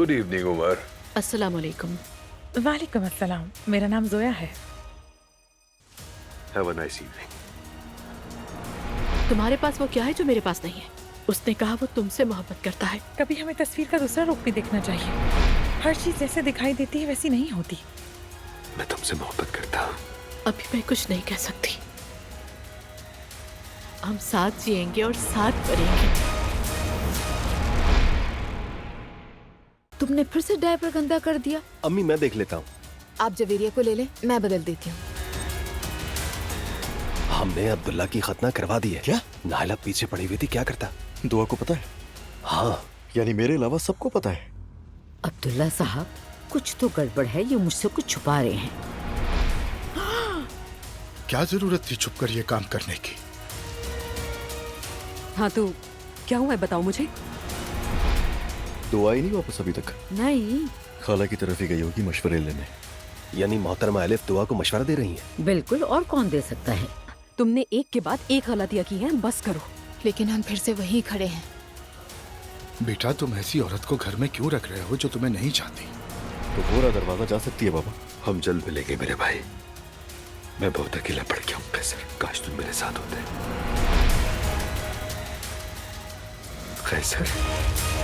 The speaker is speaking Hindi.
Good evening Umar. अस्सलाम वालेकुम। वालेकुम अस्सलाम। मेरा नाम जोया है। Have a nice evening. तुम्हारे पास वो क्या है जो मेरे पास नहीं है? उसने कहा वो तुमसे मोहब्बत करता है। कभी हमें तस्वीर का दूसरा रूप भी देखना चाहिए। हर चीज जैसे दिखाई देती है वैसी नहीं होती। मैं तुमसे मोहब्बत करता हूँ। अभी मैं कुछ नहीं कह सकती। हम साथ जिएंगे और साथ मरेंगे। तुमने फिर से डायपर गंदा कर दिया। अम्मी मैं देख लेता हूँ। आप जवेरिया को ले लें, मैं बदल देती हूँ। हमने अब्दुल्ला की खतना करवा दी है। क्या? नायला पीछे पड़ी हुई थी, क्या करता? दुआ को पता है? हाँ। यानी मेरे अलावा सबको पता है। अब्दुल्ला साहब, कुछ तो गड़बड़ है, ये मुझसे कुछ छुपा रहे हैं। क्या जरूरत थी छुप कर ये काम करने की? हाँ तो क्या हुआ है, बताओ मुझे। दुआ ही नहीं वापस अभी तक। नहीं, खाला की तरफ ही गई होगी मशवरे लेने। यानी मोहतरमा अलिफ दुआ को मशवरा दे रही हैं। बिल्कुल, और कौन दे सकता है। तुमने एक के बाद एक गलतियां की हैं, बस करो। लेकिन हम फिर से वहीं खड़े हैं। बेटा, तुम ऐसी औरत को घर में क्यों रख रहे हो जो तुम्हें नहीं चाहती? तो पूरा दरवाजा जा सकती है बाबा। हम जल्द मिलेंगे मेरे भाई। मैं बहुत अकेला पड़ गया हूँ कैसर, काश तुम मेरे साथ होते। कैसर।